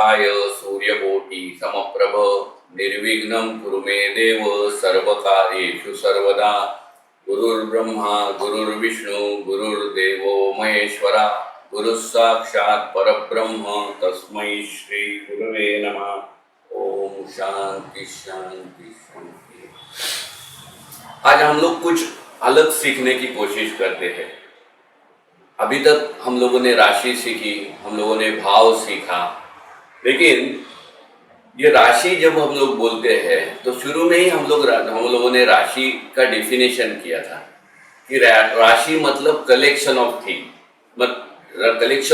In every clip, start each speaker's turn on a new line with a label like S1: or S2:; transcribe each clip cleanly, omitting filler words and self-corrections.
S1: समप्रभाय सूर्यकोटि समप्रभ निर्विघ्नं कुरु मे देव सर्वकार्येषु सर्वदा। गुरुर्ब्रह्मा गुरुर्विष्णु गुरुर्देवो महेश्वरा गुरुः साक्षात् परब्रह्म तस्मै श्री गुरवे नमः। ओम शांति शांति शांति। आज हम लोग कुछ अलग सीखने की कोशिश करते हैं। अभी तक हम लोगों ने राशि सीखी, हम लोगों ने भाव सीखा, लेकिन ये राशि जब हम लोग बोलते हैं तो शुरू में ही हम लोगों ने राशि का डेफिनेशन किया था कि राशि मतलब collection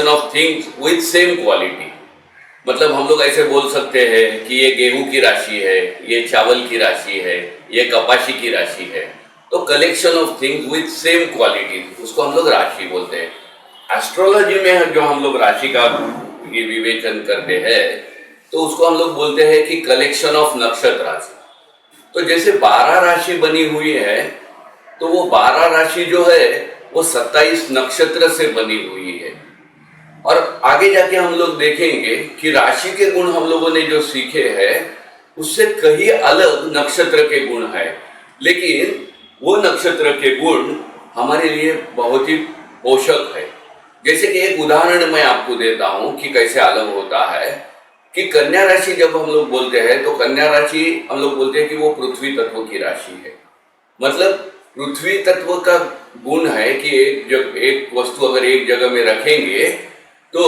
S1: of things with same quality. मतलब हम लोग ऐसे बोल सकते हैं कि ये गेहूं की राशि है, ये चावल की राशि है, ये कपाशी की राशि है। तो collection of things with same quality, उसको हम लोग राशि बोलते हैं। एस्ट्रोलॉजी में जो हम लोग राशि का ये विवेचन करते हैं तो उसको हम लोग बोलते हैं कि कलेक्शन ऑफ नक्षत्र राशि। तो जैसे 12 राशि बनी हुई है तो वो 12 राशि जो है वो 27 नक्षत्र से बनी हुई है। और आगे जाके हम लोग देखेंगे कि राशि के गुण हम लोगों ने जो सीखे हैं उससे कई अलग नक्षत्र के गुण है, लेकिन वो नक्षत्र के गुण हमारे लिए बहुत ही पोषक है। जैसे कि एक उदाहरण मैं आपको देता हूं कि कैसे अलग होता है कि कन्या राशि जब हम लोग बोलते हैं तो कन्या राशि हम लोग बोलते हैं कि वो पृथ्वी तत्व की राशि है। मतलब पृथ्वी तत्व का गुण है कि एक वस्तु अगर एक जगह में रखेंगे तो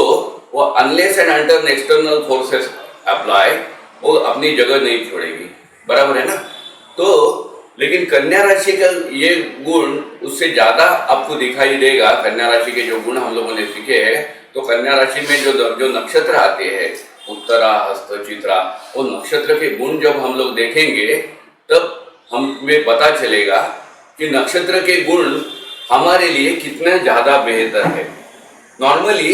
S1: वो unless and until external forces apply वो अपनी जगह नहीं छोड़ेगी, बराबर है ना। तो लेकिन कन्या राशि का ये गुण उससे ज्यादा आपको दिखाई देगा। कन्या राशि के जो गुण हम लोगों ने सीखे हैं तो कन्या राशि में जो नक्षत्र आते हैं उत्तरा हस्त चित्रा, वो नक्षत्र के गुण जब हम लोग देखेंगे तब हमें पता चलेगा कि नक्षत्र के गुण हमारे लिए कितना ज्यादा बेहतर है। नॉर्मली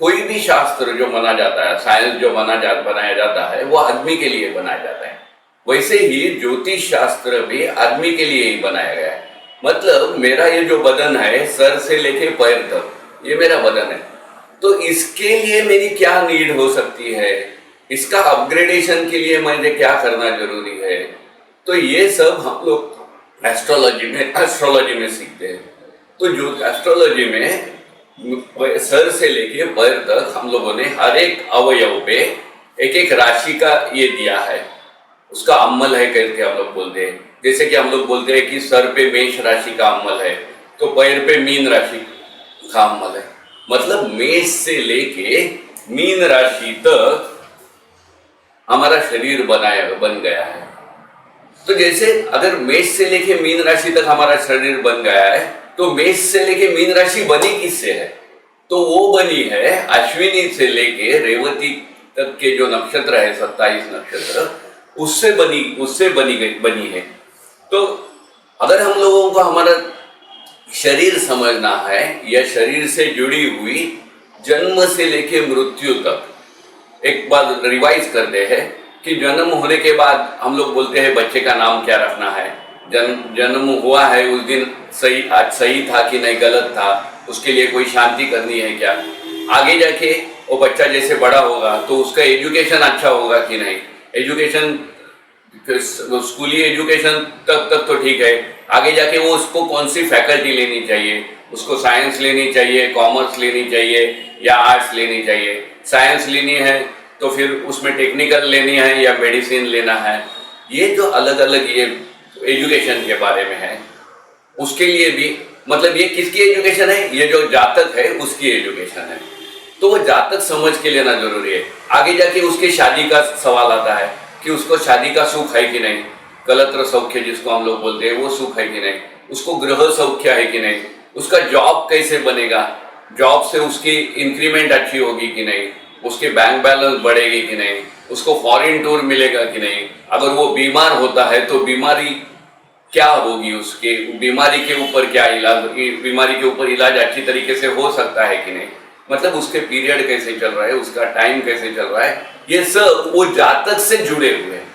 S1: कोई भी शास्त्र जो माना जाता है, साइंस जो बनाया जाता है वो आदमी के लिए बनाया जाता है। वैसे ही ज्योतिष शास्त्र भी आदमी के लिए ही बनाया गया है। मतलब मेरा ये जो बदन है सर से लेके पैर तक, ये मेरा बदन है, तो इसके लिए मेरी क्या नीड हो सकती है, इसका अपग्रेडेशन के लिए मुझे क्या करना जरूरी है, तो ये सब हम लोग एस्ट्रोलॉजी में सीखते हैं। तो जो एस्ट्रोलॉजी में सर से लेके पैर तक हम लोगों ने हर एक अवयव पे एक एक राशि का ये दिया है, उसका अम्मल है करके हम लोग बोलते हैं। जैसे कि हम लोग बोलते हैं कि सर पे मेष राशि का अम्मल है तो पैर पे मीन राशि का अम्मल है। मतलब मेष से लेके मीन राशि तक हमारा शरीर बन गया है। तो जैसे अगर मेष से लेके मीन राशि तक हमारा शरीर बन गया है तो मेष से लेके मीन राशि बनी किससे है, तो वो बनी है अश्विनी से लेके रेवती तक के जो नक्षत्र है 27 नक्षत्र उससे बनी है। तो अगर हम लोगों को हमारा शरीर समझना है या शरीर से जुड़ी हुई जन्म से लेके मृत्यु तक, एक बार रिवाइज करते हैं कि जन्म होने के बाद हम लोग बोलते हैं बच्चे का नाम क्या रखना है। जन्म हुआ है उस दिन आज सही था कि नहीं गलत था, उसके लिए कोई शांति करनी है क्या। आगे जाके वो बच्चा जैसे बड़ा होगा तो उसका एजुकेशन अच्छा होगा कि नहीं, एजुकेशन स्कूली एजुकेशन तक तो ठीक है। आगे जाके वो उसको कौन सी फैकल्टी लेनी चाहिए, उसको साइंस लेनी चाहिए, कॉमर्स लेनी चाहिए या आर्ट्स लेनी चाहिए। साइंस लेनी है तो फिर उसमें टेक्निकल लेनी है या मेडिसिन लेना है। ये जो अलग अलग ये एजुकेशन के बारे में है उसके लिए भी, मतलब ये किसकी एजुकेशन है, ये जो जातक है उसकी एजुकेशन है। तो वो जातक समझ के लेना जरूरी है। आगे जाके उसके शादी का सवाल आता है कि उसको शादी का सुख है कि नहीं, कलत्र सौख्य जिसको हम लोग बोलते हैं वो सुख है कि नहीं, उसको गृह सौख्य है कि नहीं, उसका जॉब कैसे बनेगा, जॉब से उसकी इंक्रीमेंट अच्छी होगी कि नहीं, उसके बैंक बैलेंस बढ़ेगी कि नहीं, उसको फॉरेन टूर मिलेगा कि नहीं, अगर वो बीमार होता है तो बीमारी क्या होगी, उसके बीमारी के ऊपर क्या इलाज, बीमारी के ऊपर इलाज अच्छी तरीके से हो सकता है कि नहीं, मतलब उसके पीरियड कैसे चल रहा है, उसका टाइम कैसे चल रहा है, ये सब वो जातक से जुड़े हुए हैं।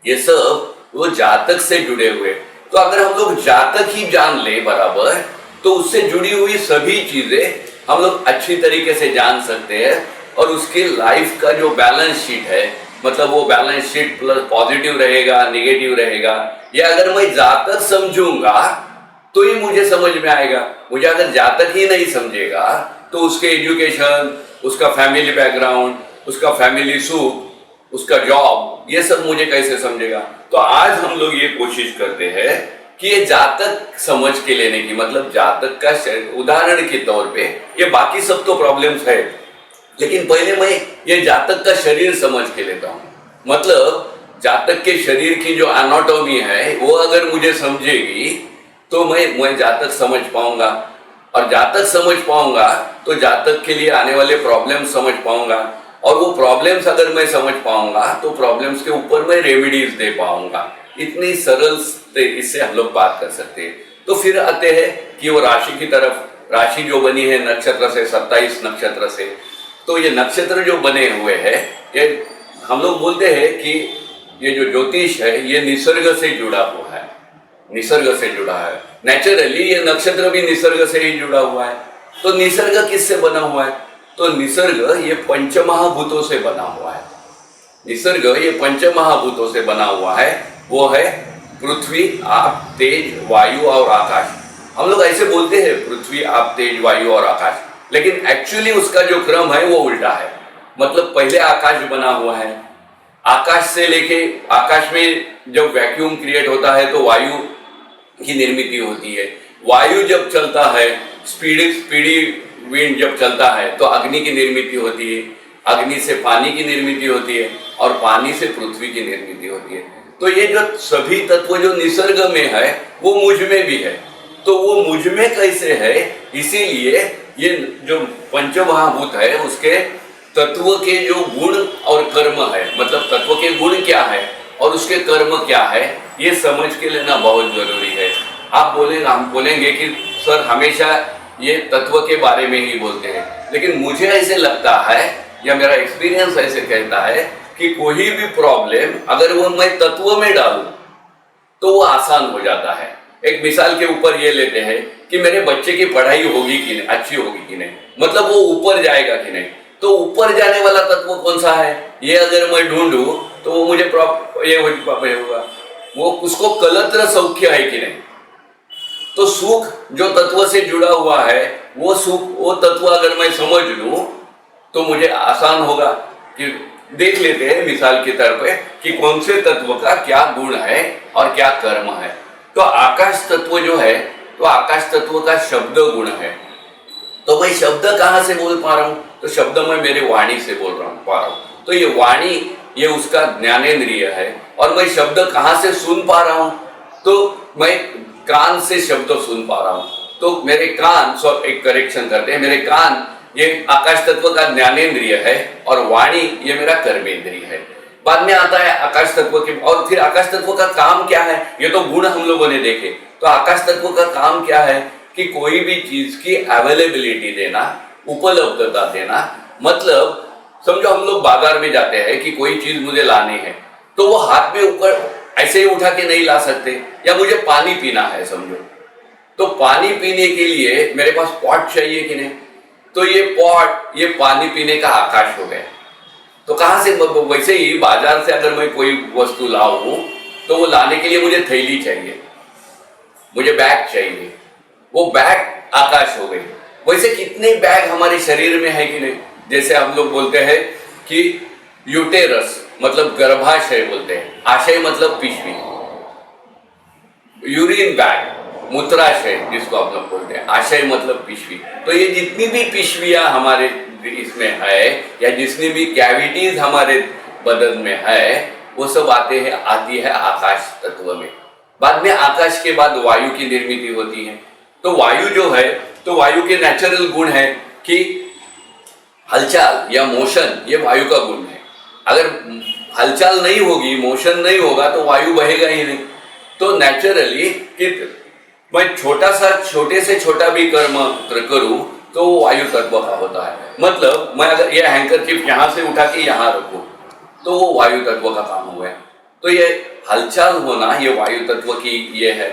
S1: ये सब वो जातक से जुड़े हुए। तो अगर हम लोग जातक ही जान ले बराबर तो उससे जुड़ी हुई सभी चीजें हम लोग अच्छी तरीके से जान सकते हैं और उसकी लाइफ का जो बैलेंस शीट है, मतलब वो बैलेंस शीट प्लस पॉजिटिव रहेगा, नेगेटिव रहेगा, या अगर मैं जातक समझूंगा तो ही मुझे समझ में आएगा। मुझे अगर जातक ही नहीं समझेगा तो उसके एजुकेशन, उसका फैमिली बैकग्राउंड, उसका फैमिली सुख, उसका जॉब, ये सब मुझे कैसे समझेगा। तो आज हम लोग ये कोशिश करते हैं कि ये जातक समझ के लेने की, मतलब जातक का उदाहरण के तौर पे, ये बाकी सब तो प्रॉब्लम्स है, लेकिन पहले मैं ये जातक का शरीर समझ के लेता हूँ। मतलब जातक के शरीर की जो एनाटॉमी है वो अगर मुझे समझेगी तो मैं जातक समझ पाऊंगा, और जातक समझ पाऊंगा तो जातक के लिए आने वाले प्रॉब्लम्स समझ पाऊंगा, और वो प्रॉब्लम्स अगर मैं समझ पाऊंगा तो प्रॉब्लम्स के ऊपर मैं रेमेडीज दे पाऊंगा। इतनी सरल इससे हम लोग बात कर सकते हैं। तो फिर आते हैं कि वो राशि की तरफ। राशि जो बनी है नक्षत्र से, 27 नक्षत्र से, तो ये नक्षत्र जो बने हुए हैं, ये हम लोग बोलते हैं कि ये जो ज्योतिष है ये निसर्ग से जुड़ा हुआ है, निसर्ग से जुड़ा है। नेचुरली ये नक्षत्र भी निसर्ग से ही जुड़ा हुआ है। तो निसर्ग किससे बना हुआ है? तो निसर्ग ये पंचमहाभूतों से बना हुआ है। निसर्ग ये पंचमहाभूतों से बना हुआ है। वो है पृथ्वी, आप, तेज, वायु और आकाश। हम लोग ऐसे बोलते हैं पृथ्वी, आप, तेज, वायु और आकाश, लेकिन एक्चुअली उसका जो क्रम है वो उल्टा है। मतलब पहले आकाश बना हुआ है, आकाश से लेके, आकाश में जब वैक्यूम क्रिएट होता है तो वायु की निर्मित होती है। वायु जब चलता है, स्पीडी विंड जब चलता है तो अग्नि की निर्मित होती है, अग्नि से पानी की निर्मित होती है, और पानी से पृथ्वी की निर्मित होती है। तो ये जो सभी तत्व जो निसर्ग में है वो मुझ में भी है। तो वो मुझ में कैसे है? इसीलिए ये जो पंचमहाभूत है उसके तत्व के जो गुण और कर्म है, मतलब तत्व के गुण क्या है और उसके कर्म क्या है, ये समझ के लेना बहुत जरूरी है। आप बोलेंगे, हम बोलेंगे कि सर हमेशा ये तत्व के बारे में ही बोलते हैं, लेकिन मुझे ऐसे लगता है या मेरा एक्सपीरियंस ऐसे कहता है कि कोई भी प्रॉब्लम अगर वो मैं तत्व में डालूं तो वो आसान हो जाता है। एक मिसाल के ऊपर ये लेते हैं कि मेरे बच्चे की पढ़ाई होगी कि नहीं, अच्छी होगी कि नहीं, मतलब वो ऊपर जाएगा कि नहीं। तो ऊपर जाने वाला तत्व कौन सा है, ये अगर मैं ढूंढूं तो वो मुझे ये होगा, वो उसको कलत्र सौख्य है कि नहीं। तो सुख जो तत्व से जुड़ा हुआ है, वो सुख, वो तत्व अगर मैं समझ लूं तो मुझे आसान होगा। कि देख लेते हैं मिसाल के तौर पे कि कौन से तत्व का क्या गुण है और क्या कर्म है। तो आकाश तत्व जो है, तो आकाश तत्व का शब्द गुण है। तो मैं शब्द कहाँ से बोल पा रहा हूँ? तो शब्द मैं मेरे वाणी से बोल पा रहा हूँ। तो ये वाणी, ये उसका ज्ञानेंद्रिय है। और मैं शब्द कहाँ से सुन पा रहा हूँ? तो मैं कान से शब्द सुन पा रहा हूँ। तो मेरे कान, एक करेक्शन करते हैं, मेरे कान ये आकाश तत्व का ज्ञानेंद्रिय है, और वाणी ये मेरा कर्मेंद्रिय है। बाद में आता है आकाश तत्व के, और फिर आकाश तत्व का काम क्या है? ये तो गुण हम लोगों ने देखे। तो आकाश तत्व का काम क्या है कि कोई भी चीज की अवेलेबिलिटी देना, उपलब्धता देना। मतलब समझो हम लोग बाजार में जाते हैं कि कोई चीज मुझे लानी है, तो वो हाथ में ऊपर ऐसे ही उठा के नहीं ला सकते, या मुझे पानी पीना है समझो, तो पानी पीने के लिए मेरे पास पॉट चाहिए कि नहीं। तो ये पॉट, ये पानी पीने का आकाश हो गया। तो कहाँ से? वैसे ही बाजार से अगर मैं कोई वस्तु लाऊं तो वो लाने के लिए मुझे थैली चाहिए, मुझे बैग चाहिए, वो बैग आकाश हो गई। वैसे कितने बैग हमारे शरीर में है कि नहीं। जैसे हम लोग बोलते हैं कि यूटेरस मतलब गर्भाशय बोलते हैं, आशय मतलब पिशवी, यूरिन बैग मूत्राशय जिसको आप लोग बोलते हैं, आशय मतलब पिशवी। तो ये जितनी भी पिशवियां हमारे इसमें है, या जितनी भी कैविटीज हमारे बदन में है, वो सब आती है आकाश तत्व में। बाद में आकाश के बाद वायु की निर्मित होती है। तो वायु जो है, तो वायु के नेचुरल गुण है कि हलचल या मोशन, ये वायु का गुण है। अगर हलचल नहीं होगी, मोशन नहीं होगा, तो वायु बहेगा ही नहीं। तो नेचुरली कि मैं छोटे से छोटा भी कर्म करूं तो वो वायु तत्व का होता है। मतलब मैं अगर ये हैंकरचीफ यहाँ से उठा के यहाँ रखूं तो वो वायु तत्व का काम हुआ है। तो ये हलचल होना, ये वायु तत्व की ये है।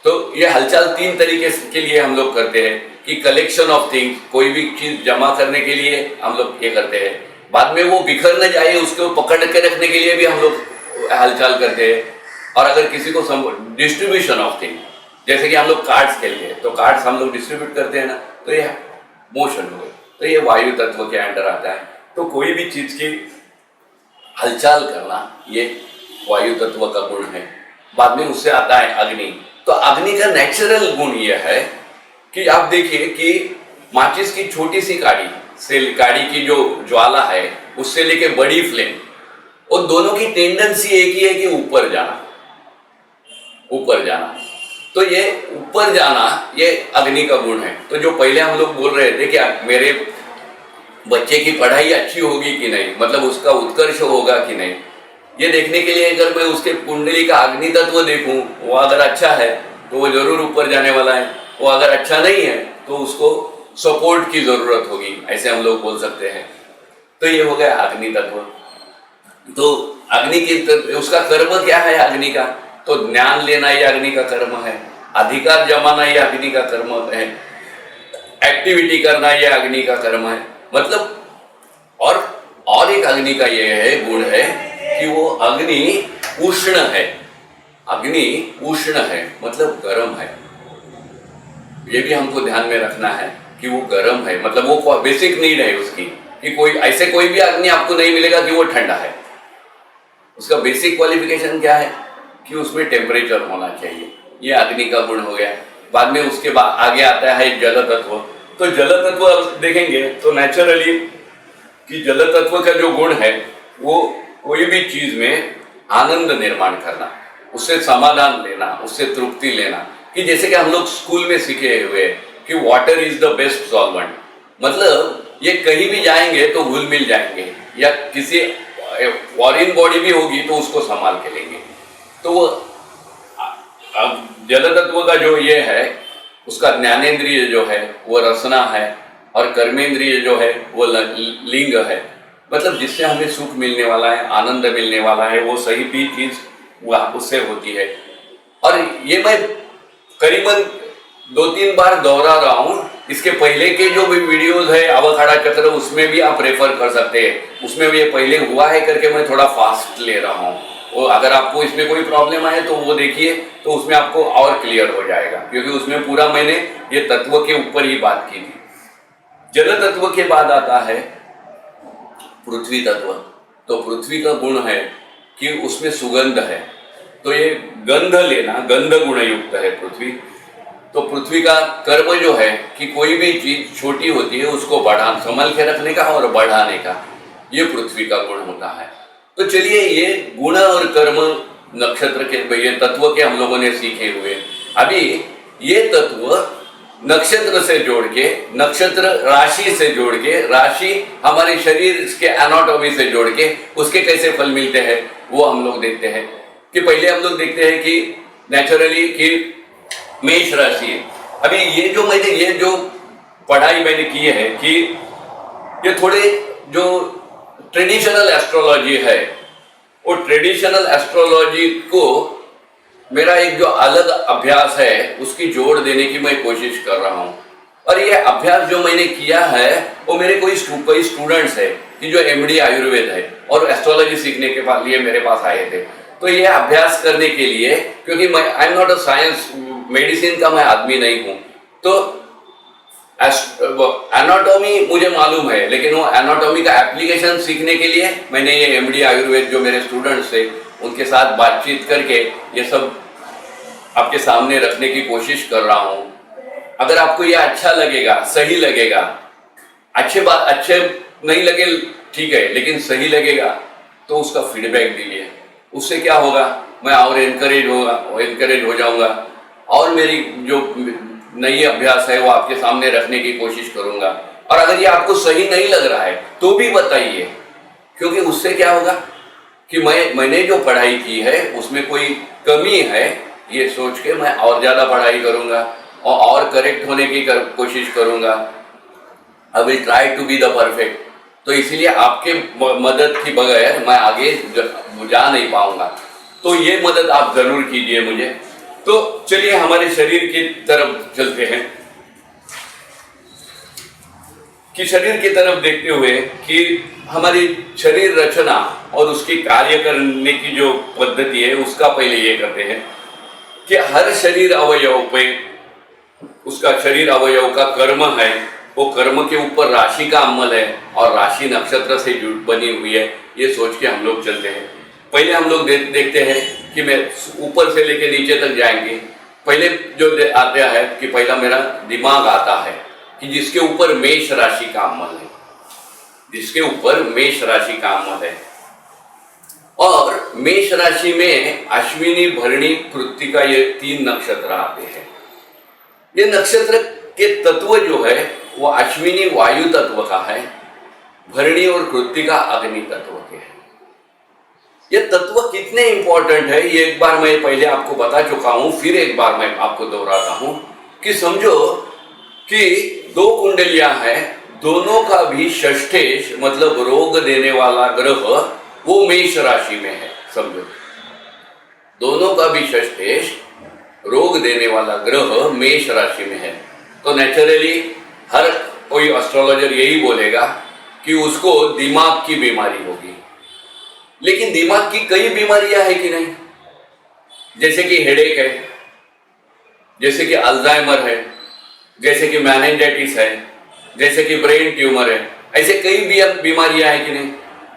S1: तो ये हलचल 3 तरीके के लिए हम लोग करते हैं। कि कलेक्शन ऑफ थिंग्स, कोई भी चीज जमा करने के लिए हम लोग ये करते हैं, बाद में वो बिखर न जाए उसको पकड़ के रखने के लिए भी हम लोग हलचल करते हैं। और अगर किसी को डिस्ट्रीब्यूशन ऑफ थिंग, जैसे कि हम लोग कार्ड्स खेलते हैं तो कार्ड्स हम लोग डिस्ट्रीब्यूट करते हैं ना, तो ये मोशन हो गई, तो ये वायु तत्व के अंडर आता है। तो कोई भी चीज की हलचल करना ये वायु तत्व का गुण है। बाद में उससे आता है अग्नि। तो अग्नि का नेचुरल गुण यह है कि आप देखिए कि माचिस की छोटी सी काड़ी से, काड़ी की जो ज्वाला है उससे लेके बड़ी फ्लेम, और दोनों की टेंडेंसी एक ही है कि ऊपर जाना, ऊपर जाना। तो ये ऊपर जाना ये अग्नि का गुण है। तो जो पहले हम लोग बोल रहे थे कि मेरे बच्चे की पढ़ाई अच्छी होगी कि नहीं, मतलब उसका उत्कर्ष होगा कि नहीं, ये देखने के लिए अगर मैं उसके कुंडली का अग्नि तत्व देखूं, वो अगर अच्छा है तो वो जरूर ऊपर जाने वाला है, वो अगर अच्छा नहीं है तो उसको सपोर्ट की जरूरत होगी, ऐसे हम लोग बोल सकते हैं। तो ये हो गया अग्नि तत्व। तो अग्नि की उसका कर्म क्या है अग्नि का, तो ज्ञान लेना ये अग्नि का कर्म है, अधिकार जमाना ये अग्नि का कर्म है, एक्टिविटी करना ये अग्नि का कर्म है। मतलब और एक अग्नि का ये है गुण है कि वो अग्नि उष्ण है, अग्नि उष्ण है मतलब गर्म है। ये भी हमको ध्यान में रखना है कि वो गर्म है, मतलब वो बेसिक नीड है उसकी, कि कोई भी अग्नि आपको नहीं मिलेगा कि वो ठंडा है। उसका बेसिक क्वालिफिकेशन क्या है कि उसमें टेम्परेचर होना चाहिए, ये अग्नि का गुण हो गया। बाद में उसके बाद आगे आता है जल तत्व। तो जल तत्व देखेंगे तो नेचुरली कि जल तत्व का जो गुण है वो कोई भी चीज में आनंद निर्माण करना, उससे समाधान लेना, उससे तृप्ति लेना। कि जैसे कि हम लोग स्कूल में सीखे हुए कि water is the best solvent, मतलब ये कहीं भी जाएंगे तो घुल मिल जाएंगे, या किसी फॉरिन बॉडी भी होगी तो उसको संभाल के लेंगे। तो वो अब जल तत्व का जो ये है उसका ज्ञानेंद्रिय जो है वो रसना है, और कर्मेंद्रिय जो है वो लिंग है, मतलब जिससे हमें सुख मिलने वाला है, आनंद मिलने वाला है, वो सही भी चीज उससे होती है। और ये मैं करीबन 2-3 बार दोहरा रहा हूँ। इसके पहले के जो भी वीडियोस है अवखाड़ा चक्र, उसमें भी आप रेफर कर सकते हैं, उसमें भी ये पहले हुआ है करके मैं थोड़ा फास्ट ले रहा हूँ। वो अगर आपको इसमें कोई प्रॉब्लम आए तो वो देखिए, तो उसमें आपको और क्लियर हो जाएगा, क्योंकि उसमें पूरा मैंने ये तत्व के ऊपर ही बात की थी। जल तत्व के बाद आता है पृथ्वी तत्व। तो पृथ्वी का गुण है कि उसमें सुगंध है, तो ये गंध लेना, गंध गुण युक्त है पृथ्वी। तो पृथ्वी का कर्म जो है कि कोई भी चीज छोटी होती है उसको संभल के रखने का और बढ़ाने का, ये पृथ्वी का गुण होता है। तो चलिए ये गुण और कर्म नक्षत्र के, ये तत्व के हम लोगों ने सीखे हुए। अभी ये तत्व नक्षत्र से जोड़ के, नक्षत्र राशि से जोड़ के, राशि हमारे शरीर के एनाटॉमी से जोड़ के उसके कैसे फल मिलते हैं वो हम लोग देखते हैं। कि पहले हम लोग देखते हैं कि नेचुरली कि मेष राशि है। अभी ये जो पढ़ाई मैंने की है कि ये थोड़े जो ट्रेडिशनल एस्ट्रोलॉजी है, वो ट्रेडिशनल एस्ट्रोलॉजी को मेरा एक जो अलग अभ्यास है उसकी जोड़ देने की मैं कोशिश कर रहा हूँ। और ये अभ्यास जो मैंने किया है वो मेरे कोई स्टूडेंट्स है कि जो MD आयुर्वेद है और एस्ट्रोलॉजी सीखने के लिए मेरे पास आए थे। तो ये अभ्यास करने के लिए, क्योंकि मैं I am not a science medicine का मैं आदमी नहीं हूँ, तो एनाटॉमी मुझे मालूम है, लेकिन वो एनाटॉमी का एप्लीकेशन सीखने के लिए मैंने ये MD आयुर्वेद जो मेरे स्टूडेंट्स थे उनके साथ बातचीत करके ये सब आपके सामने रखने की कोशिश कर रहा हूँ। अगर आपको ये अच्छा लगेगा, सही लगेगा, अच्छे नहीं लगे ठीक है, लेकिन सही लगेगा तो उसका फीडबैक दीजिए। उससे क्या होगा, मैं और एनकरेज हो जाऊंगा, और मेरी जो नई अभ्यास है वो आपके सामने रखने की कोशिश करूंगा। और अगर ये आपको सही नहीं लग रहा है तो भी बताइए, क्योंकि उससे क्या होगा कि मैंने जो पढ़ाई की है उसमें कोई कमी है, ये सोच के मैं और ज़्यादा पढ़ाई करूंगा और करेक्ट होने की कोशिश करूंगा। I will try to be the perfect. तो इसीलिए आपके मदद के बगैर मैं आगे जा नहीं पाऊंगा, तो ये मदद आप जरूर कीजिए मुझे। तो चलिए हमारे शरीर की तरफ चलते हैं। कि शरीर की तरफ देखते हुए कि हमारी शरीर रचना और उसकी कार्य करने की जो पद्धति है उसका पहले ये करते हैं कि हर शरीर अवयव पे उसका शरीर अवयव का कर्म है, वो कर्म के ऊपर राशि का अमल है और राशि नक्षत्र से बनी हुई है, ये सोच के हम लोग चलते हैं। पहले हम लोग देखते हैं कि मैं ऊपर से लेके नीचे तक जाएंगे। पहले जो आता है कि पहला मेरा दिमाग आता है कि जिसके ऊपर मेष राशि का अमल है, जिसके ऊपर मेष राशि का अमल है। और मेष राशि में अश्विनी, भरणी, कृत्तिका ये 3 नक्षत्र आते हैं। ये नक्षत्र के तत्व जो है वो अश्विनी वायु तत्व का है, भरणी और कृत्तिका अग्नि तत्व के हैं। ये तत्व कितने इंपॉर्टेंट है ये एक बार मैं पहले आपको बता चुका हूं, फिर एक बार मैं आपको दोहराता हूं कि समझो कि 2 कुंडलियां हैं, दोनों का भी षष्ठेश मतलब रोग देने वाला ग्रह वो मेष राशि में है। समझो दोनों का भी षष्ठेश रोग देने वाला ग्रह मेष राशि में है, तो नेचुरली हर कोई एस्ट्रोलॉजर यही बोलेगा कि उसको दिमाग की बीमारी होगी। लेकिन दिमाग की कई बीमारियां है कि नहीं, जैसे कि हेडेक है, जैसे कि अल्जाइमर है, जैसे कि मैनिंजाइटिस है, जैसे कि ब्रेन ट्यूमर है, ऐसे कई बीमारियां हैं कि नहीं।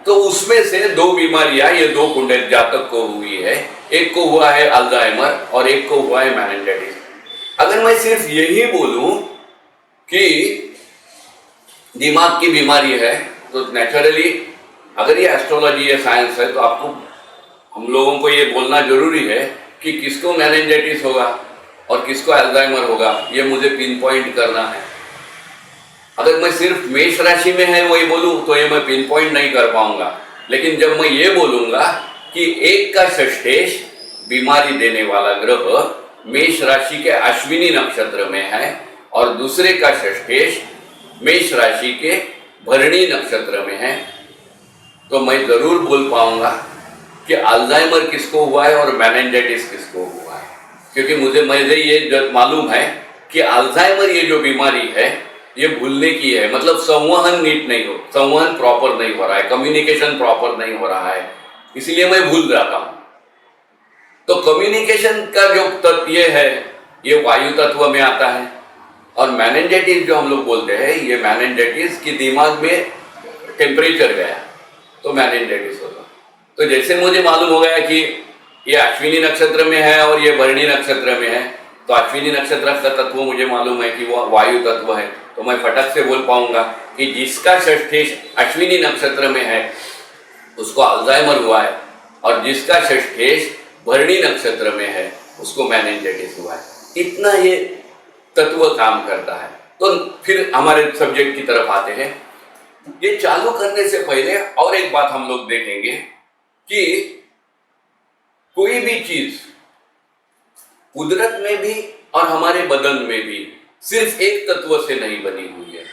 S1: तो उसमें से 2 बीमारियां ये 2 कुंडल जातक को हुई है, एक को हुआ है अल्जाइमर और एक को हुआ है मैनिंजाइटिस। अगर मैं सिर्फ यही बोलूं कि दिमाग की बीमारी है तो नेचुरली अगर ये एस्ट्रोलॉजी या साइंस है तो आपको हम लोगों को ये बोलना जरूरी है कि किसको मैनिंजाइटिस होगा और किसको अल्जाइमर होगा, ये मुझे पिन पॉइंट करना है। अगर मैं सिर्फ मेष राशि में है वही बोलूं तो ये मैं पिन पॉइंट नहीं कर पाऊंगा। लेकिन जब मैं ये बोलूंगा कि एक का षष्ठेश बीमारी देने वाला ग्रह मेष राशि के अश्विनी नक्षत्र में है और दूसरे का षष्ठेश मेष राशि के भरणी नक्षत्र में है, तो मैं जरूर बोल पाऊंगा कि अल्जाइमर किसको हुआ है और मैनिंजाइटिस किसको हुआ है। क्योंकि मुझे ये मालूम है कि अल्जाइमर ये जो बीमारी है ये भूलने की है, मतलब संवहन नीट नहीं हो, संवहन प्रॉपर नहीं हो रहा है, कम्युनिकेशन प्रॉपर नहीं हो रहा है, इसलिए मैं भूल जाता हूं। तो कम्युनिकेशन का जो तत्व ये है ये वायु तत्व में आता है। और मैनिंजाइटिस जो हम लोग बोलते हैं ये मैनिंजाइटिस की दिमाग में टेम्परेचर गया तो मैनिंजाइटिस होगा। तो जैसे मुझे मालूम हो गया कि ये अश्विनी नक्षत्र में है और ये भरणी नक्षत्र में है, तो अश्विनी नक्षत्र का तत्व मुझे मालूम है कि वो वायु तत्व है, तो मैं फटक से बोल पाऊंगा कि जिसका षष्ठेश अश्विनी नक्षत्र में है उसको अल्जाइमर हुआ है और जिसका षष्ठेश भरणी नक्षत्र में है उसको मैनिंजाइटिस हुआ है। इतना ये तत्व काम करता है। तो फिर हमारे सब्जेक्ट की तरफ आते हैं। ये चालू करने से पहले और एक बात हम लोग देखेंगे कि कोई भी चीज कुदरत में भी और हमारे बदन में भी सिर्फ एक तत्व से नहीं बनी हुई है।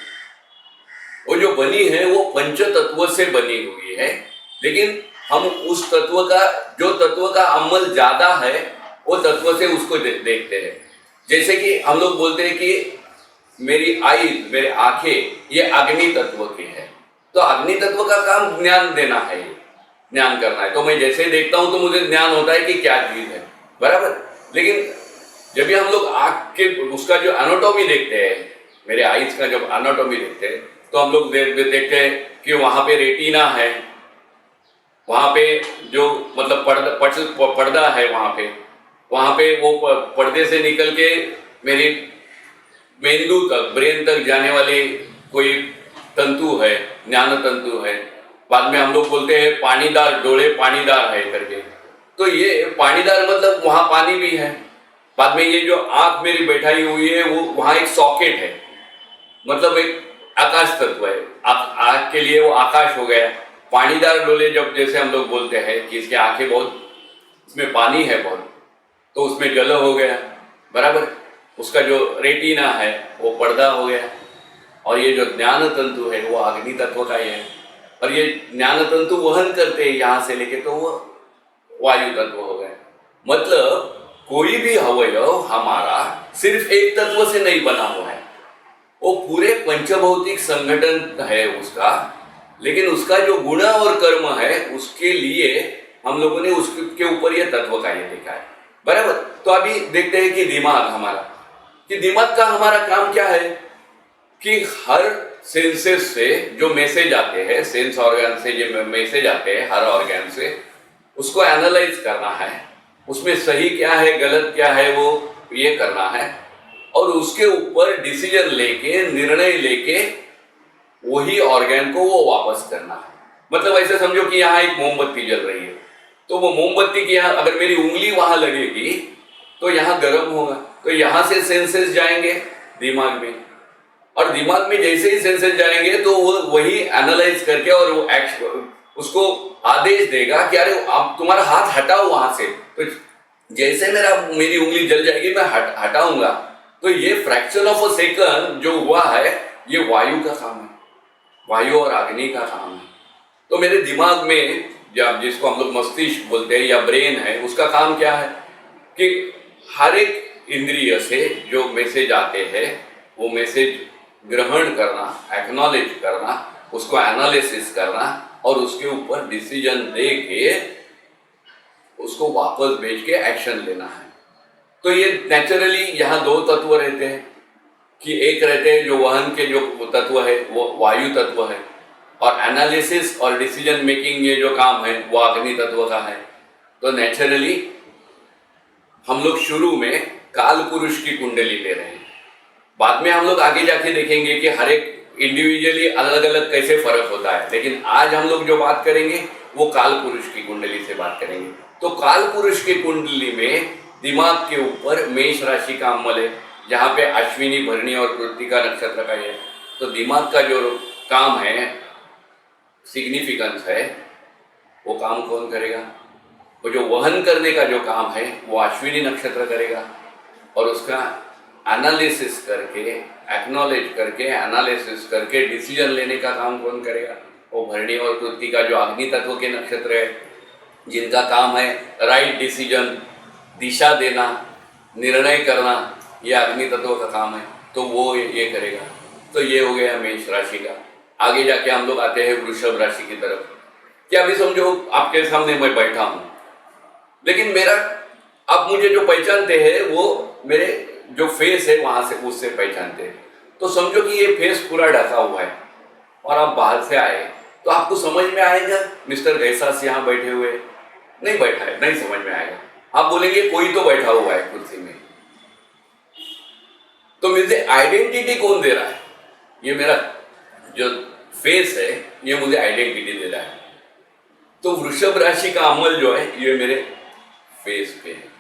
S1: वो जो बनी है वो पंच तत्व से बनी हुई है, लेकिन हम उस तत्व का जो तत्व का अमल ज्यादा है वो तत्व से उसको देखते हैं। जैसे कि हम लोग बोलते हैं कि मेरी आई, मेरे आंखें ये अग्नि तत्व की है, तो अग्नि तत्व का काम ज्ञान देना है, ज्ञान करना है। तो मैं जैसे देखता हूं तो मुझे ज्ञान होता है कि क्या चीज है, बराबर। लेकिन जब भी हम लोग आंख के उसका जो एनाटॉमी देखते हैं, मेरे आईज का जब एनाटॉमी देखते हैं तो हम लोग देखते हैं कि वहां पे रेटिना है, वहां पे जो मतलब पर्दा है, वहां पे वो पर्दे से निकल के मेरी मेंदू तक, ब्रेन तक जाने वाली कोई तंतु है, ज्ञान तंतु है। बाद में हम लोग बोलते हैं पानीदार डोले, पानीदार है करके, तो ये पानीदार मतलब वहां पानी भी है। बाद में ये जो आंख मेरी बैठाई हुई है वो वहां एक सॉकेट है, मतलब एक आकाश तत्व है, आंख के लिए वो आकाश हो गया। पानीदार डोले जब जैसे हम लोग बोलते हैं कि इसकी आंखें बहुत, इसमें पानी है बहुत, तो उसमें जल हो गया, बराबर। उसका जो रेटिना है वो पर्दा हो गया, और ये जो ज्ञान तंतु है वो अग्नि तत्व का ही है। और ये ज्ञान तंतु वहन करते हैं यहाँ से लेके, तो वो वायु तत्व हो गए। मतलब कोई भी अवयव हमारा सिर्फ एक तत्व से नहीं बना हुआ है, वो पूरे पंचभौतिक संगठन है उसका, लेकिन उसका जो गुण और कर्म है उसके लिए हम लोगों ने उसके ऊपर ये तत्व कार्य देखा है, बराबर। तो अभी देखते हैं कि दिमाग हमारा, कि दिमाग का हमारा काम क्या है कि हर सेंसेस से जो मैसेज आते हैं, सेंस ऑर्गन से जो मैसेज आते हैं हर ऑर्गन से, उसको एनालाइज करना है, उसमें सही क्या है गलत क्या है वो ये करना है, और उसके ऊपर डिसीजन लेके, निर्णय लेके वही ऑर्गन को वो वापस करना है। मतलब ऐसे समझो कि यहाँ एक मोमबत्ती जल रही है, तो वो मोमबत्ती की यहाँ अगर मेरी उंगली वहां लगेगी तो यहाँ गर्म होगा, तो यहाँ से सेंसेस जाएंगे दिमाग में, और दिमाग में जैसे ही सेंसेस जाएंगे तो वो वही एनालाइज करके और वो उसको आदेश देगा कि अरे आप तुम्हारा हाथ हटाओ वहां से, तो जैसे मेरी उंगली जल जाएगी मैं हटाऊंगा। तो ये फ्रैक्शन ऑफ अ सेकंड जो हुआ है ये वायु का काम है, वायु और अग्नि का काम है। तो मेरे दिमाग में जिसको हम लोग मस्तिष्क बोलते हैं या ब्रेन है, उसका काम क्या है कि हर एक इंद्रिय से जो मैसेज आते हैं वो मैसेज ग्रहण करना, एक्नॉलेज करना, उसको एनालिसिस करना और उसके ऊपर डिसीजन दे के उसको वापस भेज के एक्शन लेना है। तो ये नेचुरली यहाँ दो तत्व रहते हैं कि एक रहते हैं जो वहन के जो तत्व है वो वायु तत्व है, और एनालिसिस और डिसीजन मेकिंग ये जो काम है वो अग्नि तत्व का है। तो नेचुरली हम लोग शुरू में काल पुरुष की कुंडली ले रहे हैं, बाद में हम लोग आगे जाके देखेंगे कि हर एक इंडिविजुअली अलग अलग कैसे फर्क होता है, लेकिन आज हम लोग जो बात करेंगे वो काल पुरुष की कुंडली से बात करेंगे। तो काल पुरुष की कुंडली में दिमाग के ऊपर मेष राशि का अमल है, जहाँ पे अश्विनी, भरणी और कृत्तिका नक्षत्र का है। तो दिमाग का जो काम है, सिग्निफिकेंस है, वो काम कौन करेगा? वो जो वहन करने का जो काम है वो अश्विनी नक्षत्र करेगा, और उसका एनालिसिस करके, एक्नॉलेज करके, एनालिसिस करके डिसीजन लेने का काम कौन करेगा? वो भरणी और कृत्तिका जो अग्नि तत्व के नक्षत्र है, जिनका काम है राइट डिसीजन, दिशा देना, निर्णय करना, ये अग्नि तत्व का काम है, तो वो ये करेगा। तो ये हो गया मेष राशि का। आगे जाके हम लोग आते हैं वृषभ राशि की तरफ। क्या अभी समझो आपके सामने मैं बैठा हूं, लेकिन मेरा आप मुझे जो पहचानते हैं वो मेरे जो फेस है वहां से उससे पहचानते हैं। तो समझो कि ये फेस पूरा ढका हुआ है और आप बाहर से आए, तो आपको समझ में आएगा मिस्टर गैसास यहाँ बैठे हुए? नहीं बैठा है, नहीं समझ में आएगा। आप बोलेंगे कोई तो बैठा हुआ है कुर्सी में। तो मुझे आइडेंटिटी कौन दे रहा है? ये मेरा जो फेस है ये मुझे आइडेंटिटी दे रहा है। तो वृषभ राशि का अमल जो है ये मेरे फेस पे है।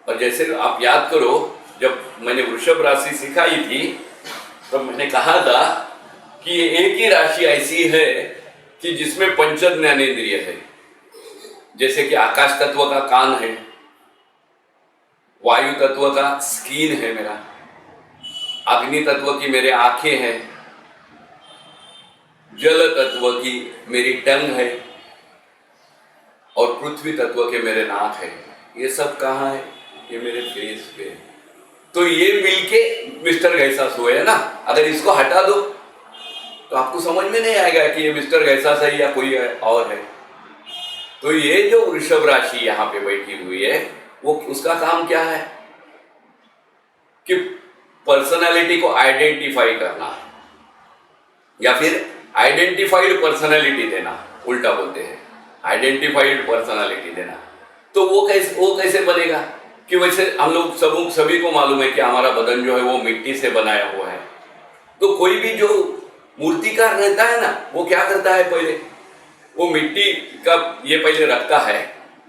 S1: और जैसे आप याद करो, जब मैंने वृषभ राशि सिखाई थी तो मैंने कहा था कि ये एक ही राशि ऐसी है कि जिसमें पंच ज्ञानेंद्रिय है। जैसे कि आकाश तत्व का कान है, वायु तत्व का स्किन है मेरा, अग्नि तत्व की मेरे आंखें हैं, जल तत्व की मेरी टंग है, और पृथ्वी तत्व के मेरे नाक है। ये सब कहाँ है? ये मेरे फेस पे। तो ये मिलके मिस्टर गैसास हुए है ना। अगर इसको हटा दो तो आपको समझ में नहीं आएगा कि ये मिस्टर गैसास है या कोई और है। तो ये जो वृषभ राशि यहाँ पे बैठी हुई है वो उसका काम क्या है कि पर्सनालिटी को आइडेंटिफाई करना, या फिर आइडेंटिफाइड पर्सनालिटी देना, उल्टा बोलते हैं आइडेंटिफाइड पर्सनालिटी देना। तो वो कैसे बनेगा कि वैसे हम लोग सभी को मालूम है कि हमारा बदन जो है वो मिट्टी से बनाया हुआ है। तो कोई भी जो मूर्तिकार रहता है ना, वो क्या करता है, पहले वो मिट्टी का ये पहले रखता है,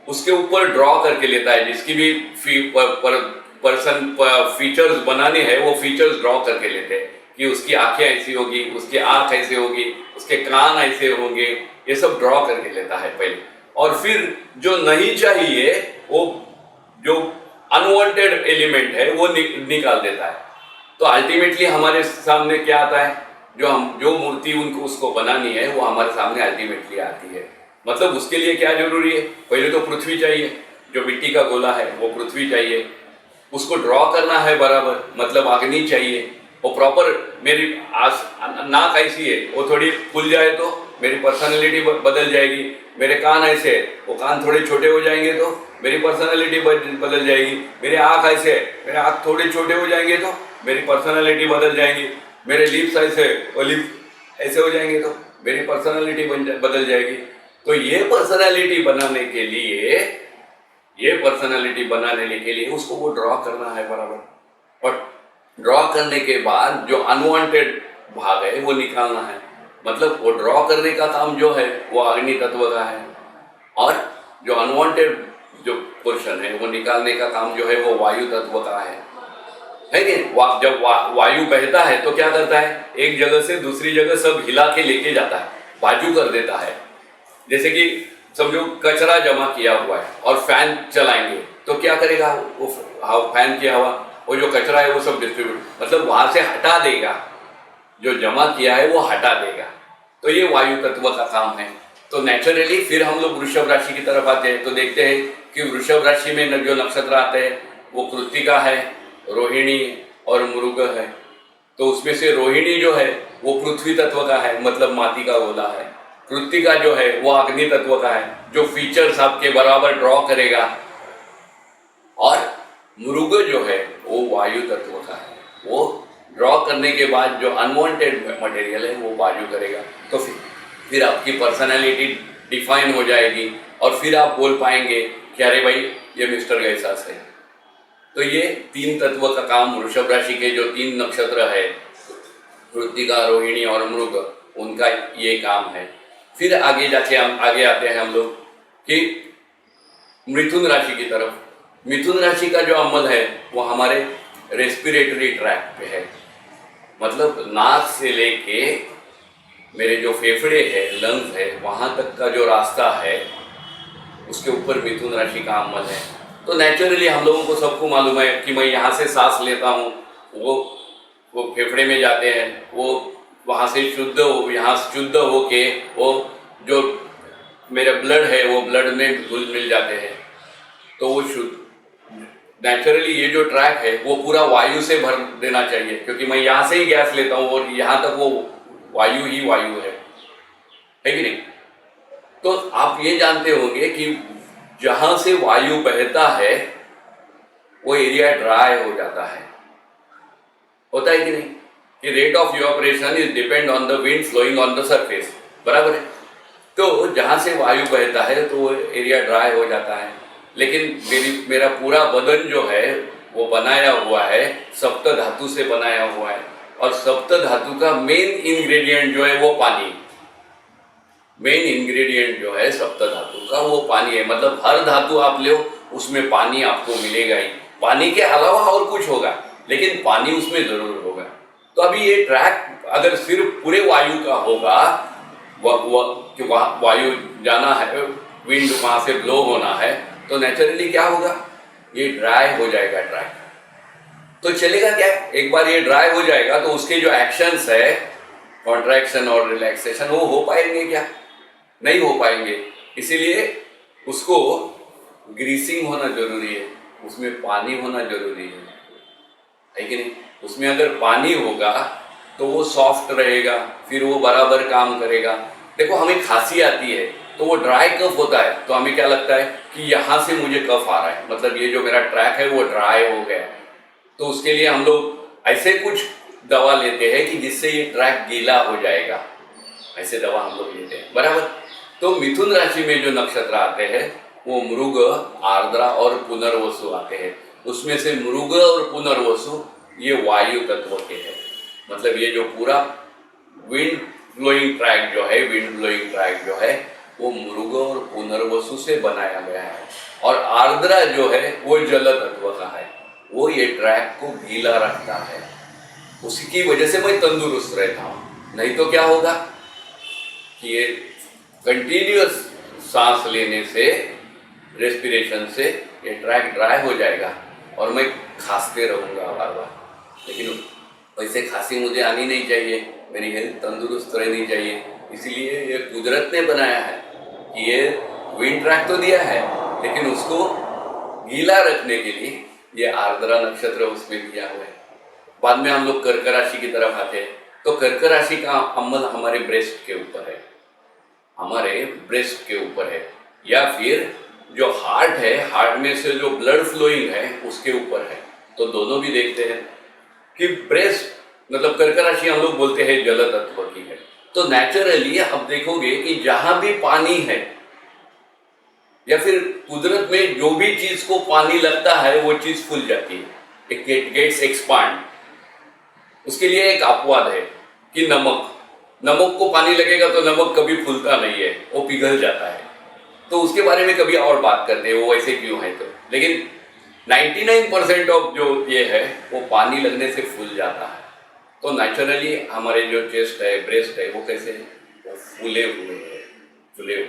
S1: उसके ऊपर ड्रॉ करके लेता है, जिसकी भी पर्सन फीचर्स बनाने हैं वो फीचर्स ड्रॉ करके लेते हैं कि उसकी आंखें ऐसी होगी, उसकी आंख ऐसे होगी, उसके कान ऐसे होंगे, ये सब ड्रॉ करके लेता है पहले। और फिर जो नहीं चाहिए, वो जो अनवांटेड एलिमेंट है वो निकाल देता है। तो अल्टीमेटली हमारे सामने क्या आता है, जो मूर्ति उनको उसको बनानी है वो हमारे सामने अल्टीमेटली आती है। मतलब उसके लिए क्या जरूरी है? पहले तो पृथ्वी चाहिए, जो मिट्टी का गोला है वो पृथ्वी चाहिए, उसको ड्रॉ करना है बराबर, मतलब अग्नि चाहिए, वो प्रॉपर मेरी नाक ऐसी है, वो थोड़ी खुल जाए तो मेरी पर्सनालिटी बदल जाएगी। मेरे कान ऐसे है, वो कान थोड़े छोटे हो जाएंगे तो मेरी पर्सनालिटी बदल जाएगी। मेरे आँख ऐसे है, मेरे आँख थोड़े छोटे हो जाएंगे तो मेरी पर्सनालिटी बदल जाएगी। मेरे लिप्स ऐसे है, वो लिप्स ऐसे हो जाएंगे तो मेरी पर्सनालिटी बदल जाएगी। तो ये पर्सनालिटी बनाने के लिए उसको वो ड्रॉ करना है बराबर। और ड्रॉ करने के बाद जो अनवांटेड भाग है वो निकालना है। मतलब वो ड्रॉ करने का काम जो है वो अग्नि तत्व का है, और जो अनवांटेड जो पोर्शन है वो निकालने का काम जो है वो वायु तत्व का है कि जब वायु बहता है तो क्या करता है, एक जगह से दूसरी जगह सब हिला के लेके जाता है, बाजू कर देता है। जैसे कि समझो कचरा जमा किया हुआ है और फैन चलाएंगे तो क्या करेगा, वो फैन की हवा वो जो कचरा है वो सब डिस्ट्रीब्यूट, मतलब वहां से हटा देगा, जो जमा किया है वो हटा देगा। तो ये वायु तत्व का काम है। तो नेचुरली फिर हम लोग वृषभ राशि की तरफ आते हैं तो देखते हैं कि वृषभ राशि में जो नक्षत्र आते हैं वो कृत्तिका है, रोहिणी और मृग है। तो उसमें से रोहिणी जो है वो पृथ्वी तत्व का है, मतलब माटी का गोला है। कृत्तिका जो है वो अग्नि तत्व का है, जो फीचर्स आपके बराबर ड्रॉ करेगा। और मृग जो है वो वायु तत्व का है, वो ड्रॉ करने के बाद जो अनवांटेड मटेरियल है वो बाजू करेगा। तो फिर आपकी पर्सनालिटी डिफाइन हो जाएगी और फिर आप बोल पाएंगे कि अरे भाई ये मिस्टर गैसास है। तो ये 3 तत्व का काम वृषभ राशि के जो 3 नक्षत्र है, कृत्तिका, रोहिणी और मृग, उनका ये काम है। फिर आगे जाके हम आगे आते हैं हम लोग कि मिथुन राशि की तरफ। मिथुन राशि का जो अमल है वो हमारे रेस्पिरेटरी ट्रैक पे है, मतलब नाक से लेके मेरे जो फेफड़े है, लंग्स है, वहाँ तक का जो रास्ता है उसके ऊपर मिथुन राशि का अमल है। तो नेचुरली हम लोगों को सबको मालूम है कि मैं यहाँ से सांस लेता हूँ, वो फेफड़े में जाते हैं, वो वहाँ से यहाँ शुद्ध होके वो जो मेरा ब्लड है वो ब्लड में घुल मिल जाते हैं। तो वो शुद्ध नेचुरली ये जो ट्रैक है वो पूरा वायु से भर देना चाहिए, क्योंकि मैं यहाँ से ही गैस लेता हूँ और यहाँ तक वो वायु ही वायु है कि नहीं। तो आप ये जानते होंगे कि जहाँ से वायु बहता है वो एरिया ड्राई हो जाता है, होता है कि नहीं, कि rate of evaporation is depend on the wind flowing on the surface, बराबर है। तो जहाँ से वायु बहता है तो वो एरिया ड्राई हो जाता है। लेकिन मेरा पूरा बदन जो है वो बनाया हुआ है सप्त धातु से बनाया हुआ है, और सप्त धातु का मेन इंग्रेडिएंट जो है वो पानी, मेन इंग्रेडिएंट जो है सप्त धातु का वो पानी है। मतलब हर धातु आप लो उसमें पानी आपको मिलेगा ही, पानी के अलावा और कुछ होगा लेकिन पानी उसमें जरूर होगा। तो अभी ये ट्रैक अगर सिर्फ पूरे वायु का होगा, कि वायु जाना है, विंड वहां से ब्लो होना है, तो नेचुरली क्या होगा, ये ड्राई हो जाएगा ट्रैक। तो चलेगा क्या, एक बार ये ड्राई हो जाएगा तो उसके जो एक्शंस है कॉन्ट्रैक्शन और रिलैक्सेशन वो हो पाएंगे क्या, नहीं हो पाएंगे। इसीलिए उसको ग्रीसिंग होना जरूरी है, उसमें पानी होना जरूरी है कि नहीं। उसमें अगर पानी होगा तो वो सॉफ्ट रहेगा, फिर वो बराबर काम करेगा। देखो हमें खांसी आती है तो वो ड्राई कफ होता है तो हमें क्या लगता है कि यहाँ से मुझे कफ आ रहा है, मतलब ये जो मेरा ट्रैक है वो ड्राई हो गया। तो उसके लिए हम लोग ऐसे कुछ दवा लेते हैं कि जिससे ये ट्रैक गीला हो जाएगा, ऐसे दवा हम लोग लेते हैं, बराबर। तो मिथुन राशि में जो नक्षत्र आते हैं वो मृग, आर्द्रा और पुनर्वसु आते हैं। उसमें से मृग और पुनर्वसु ये वायु तत्व के हैं, मतलब ये जो पूरा विंड ब्लोइंग ट्रैक जो है वो मृग और पुनर्वसु से बनाया गया है। और आर्द्रा जो है वो जल तत्व का है, वो ये ट्रैक को गीला रखता है। उसी की वजह से मैं तंदुरुस्त रहता हूँ, नहीं तो क्या होगा कि ये कंटिन्यूअस सांस लेने से, रेस्पिरेशन से ये ट्रैक ड्राई हो जाएगा और मैं खांसते रहूँगा बार बार। लेकिन वैसे खांसी मुझे आनी नहीं चाहिए, मेरी हेल्थ तंदुरुस्त रहनी चाहिए। इसीलिए ये कुदरत ने बनाया है कि ये विंड ट्रैक तो दिया है लेकिन उसको गीला रखने के लिए ये आर्द्रा नक्षत्र उसमें दिया हुआ है। बाद में हम लोग कर्क राशि की तरफ आते हैं। तो कर्क राशि का अमल हमारे ब्रेस्ट के ऊपर है, हमारे ब्रेस्ट के ऊपर है, या फिर जो हार्ट है, हार्ट में से जो ब्लड फ्लोइंग है उसके ऊपर है। तो दोनों भी देखते हैं कि ब्रेस्ट मतलब कर्क राशि हम लोग बोलते हैं जल तत्व की है। तो नेचुरली आप देखोगे कि जहां भी पानी है या फिर कुदरत में जो भी चीज को पानी लगता है वो चीज फूल जाती है, इट गेट्स एक्सपांड। उसके लिए एक अपवाद है कि नमक को पानी लगेगा तो नमक कभी फूलता नहीं है, वो पिघल जाता है। तो उसके बारे में कभी और बात करते हैं वो ऐसे क्यों है। तो लेकिन 99% ऑफ जो ये है वो पानी लगने से फूल जाता है। तो नेचुरली हमारे जो चेस्ट है, ब्रेस्ट है, वो कैसे है, वो फूले हुए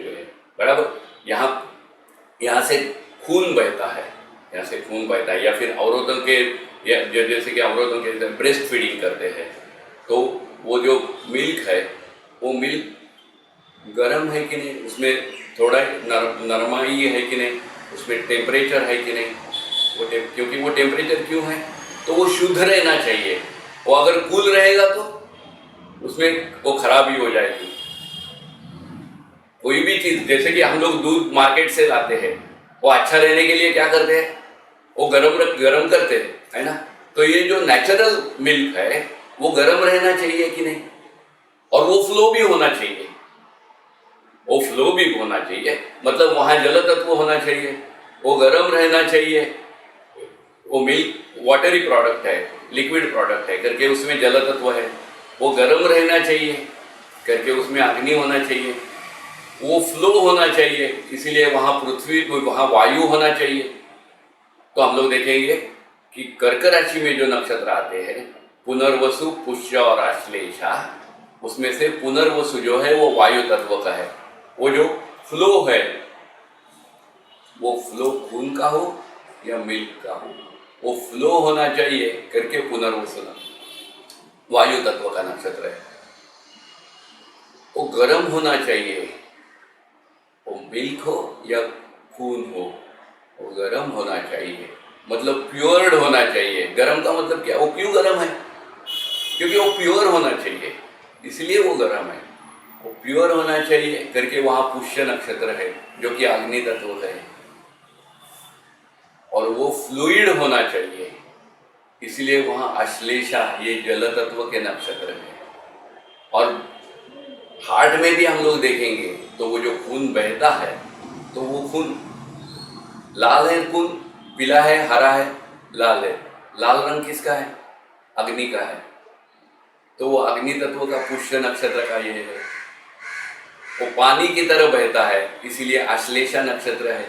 S1: हैं बराबर। यहाँ से खून बहता है, यहाँ से खून बहता है। या फिर औरतों के जैसे कि औरतों के ब्रेस्ट फीडिंग करते हैं तो वो जो मिल्क है वो मिल्क गर्म है कि नहीं, उसमें थोड़ा नरमाई है कि नहीं, उसमें टेम्परेचर है कि नहीं, क्योंकि वो टेम्परेचर क्यों है, तो वो शुद्ध रहना चाहिए। वो अगर कूल रहेगा तो उसमें वो खराबी हो जाएगी। कोई भी चीज, जैसे कि हम लोग दूध मार्केट से लाते हैं, वो अच्छा रहने के लिए क्या करते हैं, वो गरम करते हैं, है ना। तो ये जो नेचुरल मिल्क है वो गरम रहना चाहिए कि नहीं, और वो फ्लो भी होना चाहिए, वो फ्लो भी होना चाहिए, मतलब वहां जल तत्व होना चाहिए, वो गरम रहना चाहिए। वो मिल्क वाटरी प्रोडक्ट है, लिक्विड प्रोडक्ट है करके उसमें जल तत्व है, वो गरम रहना चाहिए करके उसमें अग्नि होना चाहिए, वो फ्लो होना चाहिए, इसीलिए वहां पृथ्वी, वहां वायु होना चाहिए। तो हम लोग देखेंगे कि कर्क राशि में जो नक्षत्र आते हैं, पुनर्वसु, पुष्य और आश्लेषा, उसमें से पुनर्वसु जो है वो वायु तत्व का है। वो जो फ्लो है वो फ्लो खून का हो या मिल्क का हो, वो फ्लो होना चाहिए करके पुनर्वसु वायु तत्व का नक्षत्र है। वो गर्म होना चाहिए, वो मिल्क हो या खून हो, वो गर्म होना चाहिए, मतलब प्योर्ड होना चाहिए। गर्म का मतलब क्या, वो क्यों गर्म है, क्योंकि वो प्योर होना चाहिए, इसलिए वो गर्म है। वो प्योर होना चाहिए करके वहां पुष्य नक्षत्र है जो कि अग्नि तत्व है, और वो फ्लूइड होना चाहिए, इसलिए वहां अश्लेषा, ये जल तत्व के नक्षत्र है। और हार्ट में भी हम लोग देखेंगे तो वो जो खून बहता है, तो वो खून लाल है, खून पीला है, हरा है, लाल है। लाल रंग किसका है, अग्नि का है। तो वो अग्नि तत्व का पुष्य नक्षत्र का ये है, वो पानी की तरह बहता है, इसीलिए आश्लेषा नक्षत्र है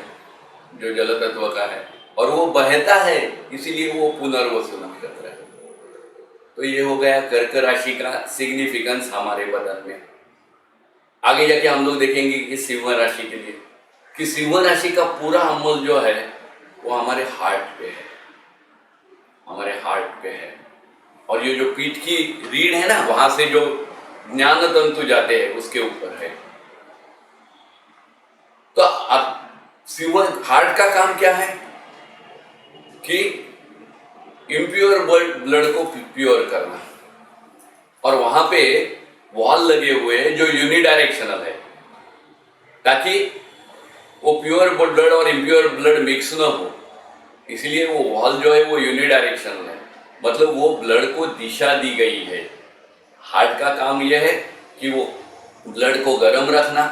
S1: जो जल तत्व का है, और वो बहता है इसीलिए वो पुनर्वसु नक्षत्र है। तो ये हो गया कर्क राशि का सिग्निफिकेंस हमारे बदन में। आगे जाके हम लोग देखेंगे कि सिंह राशि के लिए, कि सिंह राशि का पूरा अमल जो है वो हमारे हार्ट पे है, हमारे हार्ट पे है। और ये जो पीठ की रीढ़ है ना, वहां से जो ज्ञान तंतु जाते हैं उसके ऊपर है। तो अब सिंह हार्ट का काम क्या है कि इम्प्योर ब्लड को प्योर करना, और वहां पे वॉल लगे हुए हैं जो यूनिडायरेक्शनल है, ताकि वो प्योर ब्लड और इम्प्योर ब्लड मिक्स न हो, इसलिए वो वॉल जो है वो यूनिडायरेक्शनल है, मतलब वो ब्लड को दिशा दी गई है। हार्ट का काम यह है कि वो ब्लड को गर्म रखना,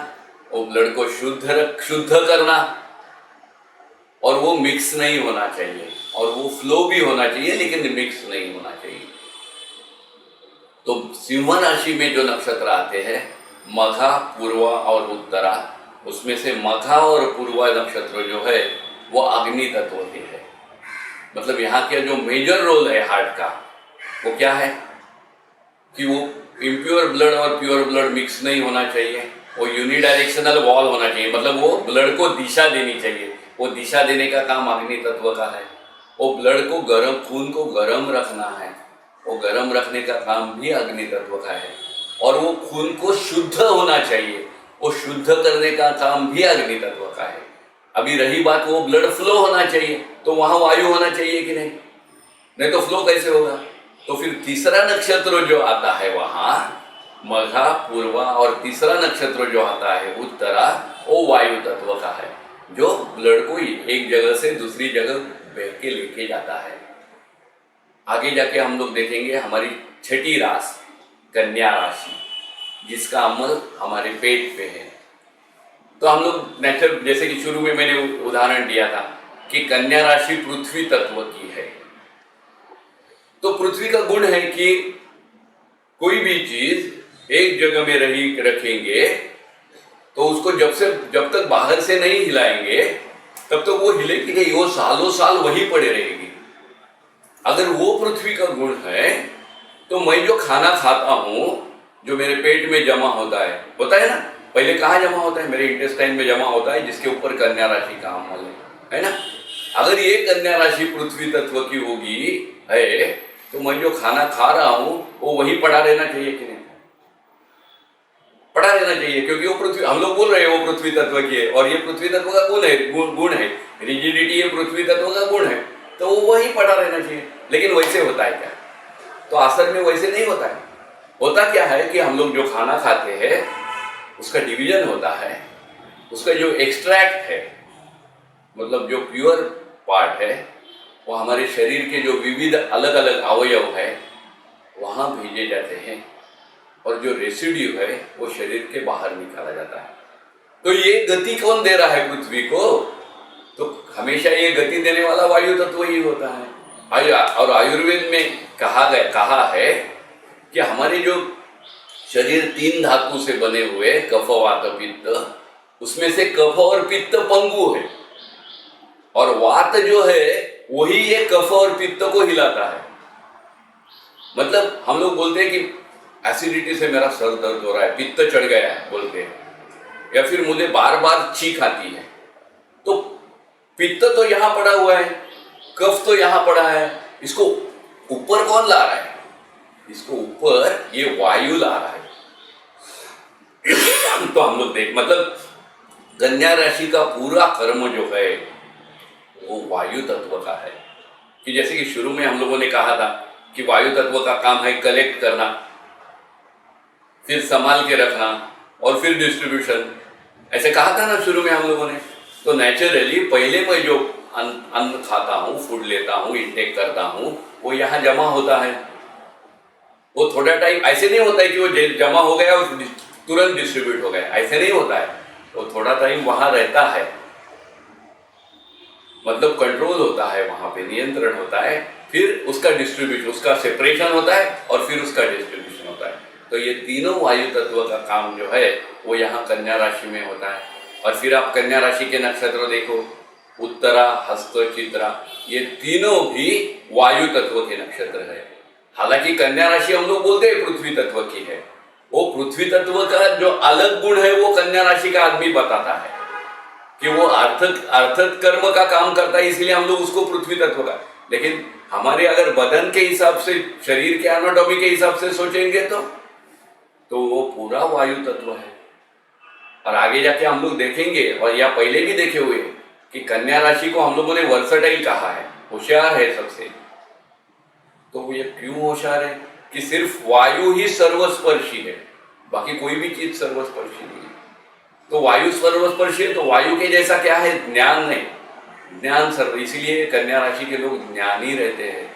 S1: वो ब्लड को शुद्ध करना, और वो मिक्स नहीं होना चाहिए, और वो फ्लो भी होना चाहिए लेकिन मिक्स नहीं होना चाहिए। तो सिंह राशि में जो नक्षत्र आते हैं, मघा, पूर्वा और उत्तरा, उसमें से मघा और पूर्वा नक्षत्र जो है वो अग्नि तत्व के है। मतलब यहाँ के जो मेजर रोल है हार्ट का वो क्या है कि वो इम्प्योर ब्लड और प्योर ब्लड मिक्स नहीं होना चाहिए, वो यूनिडायरेक्शनल वॉल होना चाहिए, मतलब वो ब्लड को दिशा देनी चाहिए। वो दिशा देने का काम अग्नि तत्व का है। वो ब्लड को गर्म, खून को गर्म रखना है, वो गर्म रखने का काम भी अग्नि तत्व का है। और वो खून को शुद्ध होना चाहिए, वो शुद्ध करने का काम भी अग्नि तत्व का है। अभी रही बात वो ब्लड फ्लो होना चाहिए, तो वहां वायु होना चाहिए कि नहीं, नहीं तो फ्लो कैसे होगा। तो फिर तीसरा नक्षत्र जो आता है वहां मघा, पूर्वा, और तीसरा नक्षत्र जो आता है उत्तरा, वो वायु तत्व का है, जो ब्लड को एक जगह से दूसरी जगह बह के लेके जाता है। आगे जाके हम लोग देखेंगे हमारी छठी राशि कन्या राशि, जिसका अमल हमारे पेट पे है। तो हम लोग नेचर, जैसे कि शुरू में मैंने उदाहरण दिया था कि कन्या राशि पृथ्वी तत्व की है। तो पृथ्वी का गुण है कि कोई भी चीज एक जगह में रखेंगे तो उसको जब तक बाहर से नहीं हिलाएंगे तब तक वो हिलेगी नहीं, वो सालों साल वही पड़े रहेगी। अगर वो पृथ्वी का गुण है तो मैं जो खाना खाता हूं, जो मेरे पेट में जमा होता है ना, पहले कहाँ जमा होता है? मेरे इंटेस्टाइन में जमा होता है, जिसके ऊपर कन्या राशि का अमल है ना। अगर ये कन्या राशि पृथ्वी तत्व की होगी है तो मैं जो खाना खा रहा हूं वो वही पड़ा रहना चाहिए कि नहीं? पड़ा रहना चाहिए, क्योंकि वो पृथ्वी, हम लोग बोल रहे हैं वो पृथ्वी तत्व की है और ये पृथ्वी तत्व का गुण है, रिजिडिटी ये पृथ्वी तत्व का गुण है, तो वो वही पड़ा रहना चाहिए। लेकिन वैसे होता है क्या? तो असल में वैसे नहीं होता है। होता क्या है कि हम लोग जो खाना खाते हैं उसका डिवीजन होता है, उसका जो एक्सट्रैक्ट है, मतलब जो प्योर पार्ट है, वो हमारे शरीर के जो विविध अलग अलग अवयव है वहाँ भेजे जाते हैं, और जो रेसिड्यू है वो शरीर के बाहर निकाला जाता है। तो ये गति कौन दे रहा है पृथ्वी को? तो हमेशा ये गति देने वाला वायु तत्व ही होता है। और आयुर्वेद में कहा है कि हमारे जो शरीर 3 धातु से बने हुए कफ, वात, पित्त, उसमें से कफ और पित्त पंगु है, और वात जो है वही ये कफ और पित्त को हिलाता है। मतलब हम लोग बोलते हैं कि एसिडिटी से मेरा सर दर्द हो रहा है, पित्त चढ़ गया है बोलते हैं, या फिर मुझे बार बार छींक आती है, तो पित्त तो यहां पड़ा हुआ है, कफ तो यहां पड़ा है, इसको ऊपर कौन ला रहा है? इसको ऊपर ये वायु ला रहा है। तो हम लोग मतलब कन्या राशि का पूरा कर्म जो है वो वायु तत्व का है। कि जैसे कि शुरू में हम लोगों ने कहा था कि वायु तत्व का काम है कलेक्ट करना, फिर संभाल के रखना, और फिर डिस्ट्रीब्यूशन, ऐसे कहा था ना शुरू में हम लोगों ने। तो नेचुरली पहले मैं जो अन्न खाता हूँ, फूड लेता हूँ, इंटेक करता हूँ, वो यहाँ जमा होता है। वो थोड़ा टाइम, ऐसे नहीं होता है कि वो जमा हो गया और तुरंत डिस्ट्रीब्यूट हो गया, ऐसे नहीं होता है। वो थोड़ा टाइम वहां रहता है, मतलब कंट्रोल होता है, वहां पे नियंत्रण होता है, फिर उसका डिस्ट्रीब्यूशन, उसका सेपरेशन होता है, और फिर उसका डिस्ट्रीब्यूशन होता है। तो ये तीनों वायु तत्व का काम जो है वो यहाँ कन्या राशि में होता है। और फिर आप कन्या राशि के नक्षत्र देखो, उत्तरा, हस्त, चित्रा, ये तीनों भी वायु तत्व के नक्षत्र है। हालांकि कन्या राशि हम लोग बोलते हैं पृथ्वी तत्व की है, वो पृथ्वी तत्व का जो अलग गुण है वो कन्या राशि का आदमी बताता है कि वो अर्थक कर्म का काम करता है, इसलिए हम लोग उसको पृथ्वी तत्व का। लेकिन हमारे अगर बदन के हिसाब से, शरीर के एनाटॉमी के हिसाब से सोचेंगे तो वो पूरा वायु तत्व है। और आगे जाके हम लोग देखेंगे, और या पहले भी देखे हुए, कि कन्या राशि को हम लोगों ने वर्सटाइल कहा है, होशियार है सबसे। तो वो ये क्यों होशियार है? कि सिर्फ वायु ही सर्वस्पर्शी है, बाकी कोई भी चीज सर्वस्पर्शी नहीं है। तो वायु सर्वस्पर्शी है, तो वायु के जैसा क्या है? ज्ञान नहीं, ज्ञान सर्व, इसीलिए कन्या राशि के लोग ज्ञानी रहते हैं,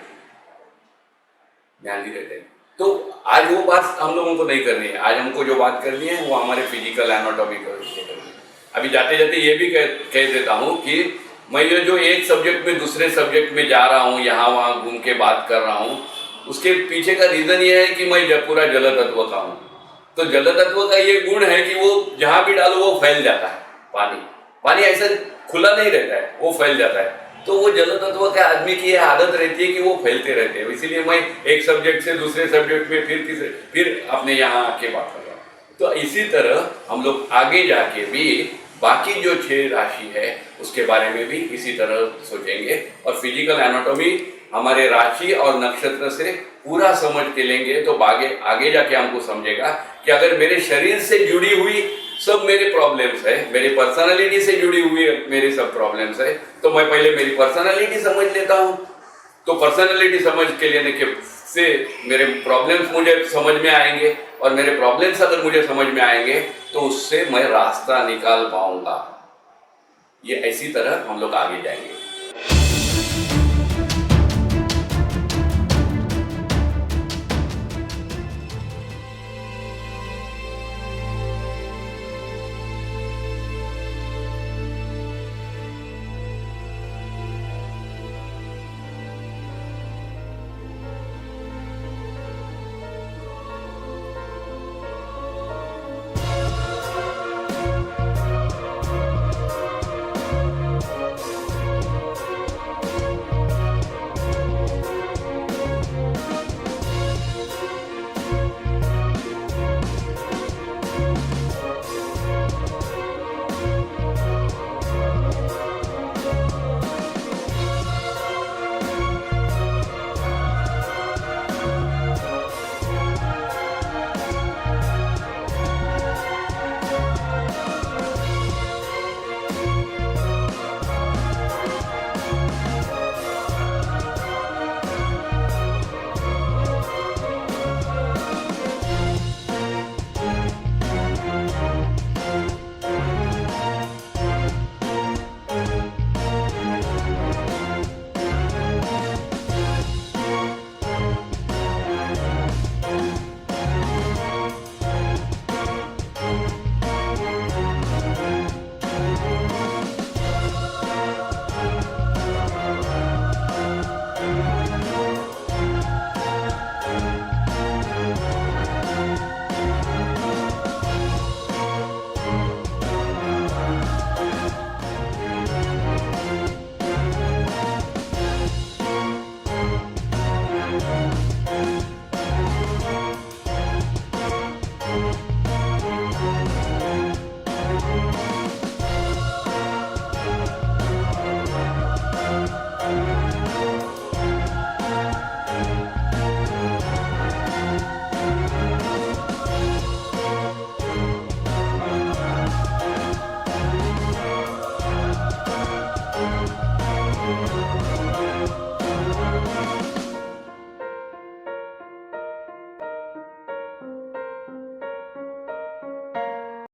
S1: ज्ञानी रहते हैं। तो आज वो बात हम लोगों को नहीं करनी है। आज हमको जो बात करनी है वो हमारे फिजिकल एनाटॉमी का विषय करनी है। अभी जाते जाते ये भी कह देता हूँ कि मैं ये जो एक सब्जेक्ट में दूसरे सब्जेक्ट में जा रहा हूँ, यहाँ वहाँ घूम के बात कर रहा हूँ, उसके पीछे का रीजन ये है कि मैं पूरा जल तत्व का हूँ। तो जल तत्व का ये गुण है कि वो जहाँ भी डालो वो फैल जाता है। पानी ऐसा खुला नहीं रहता है, वो फैल जाता है। तो वो जल तत्व के आदमी की ये आदत रहती है कि वो फैलते रहते हैं। इसीलिए मैं एक सब्जेक्ट से दूसरे सब्जेक्ट में, फिर अपने यहाँ आके बात कर रहा हूँ। तो इसी तरह हम लोग आगे जाके भी बाकी जो 6 राशि है उसके बारे में भी इसी तरह सोचेंगे, और फिजिकल एनाटॉमी हमारे राशि और नक्षत्र से पूरा समझ के लेंगे तो आगे जाके हमको समझेगा कि अगर मेरे शरीर से जुड़ी हुई सब मेरे प्रॉब्लम्स है, मेरी पर्सनालिटी से जुड़ी हुई मेरे सब प्रॉब्लम्स है, तो मैं पहले मेरी पर्सनालिटी समझ लेता हूँ, तो पर्सनालिटी समझ के लेने के से मेरे प्रॉब्लम्स मुझे समझ में आएंगे, और मेरे प्रॉब्लम्स अगर मुझे समझ में आएंगे तो उससे मैं रास्ता निकाल पाऊंगा। ये ऐसी तरह हम लोग आगे जाएंगे।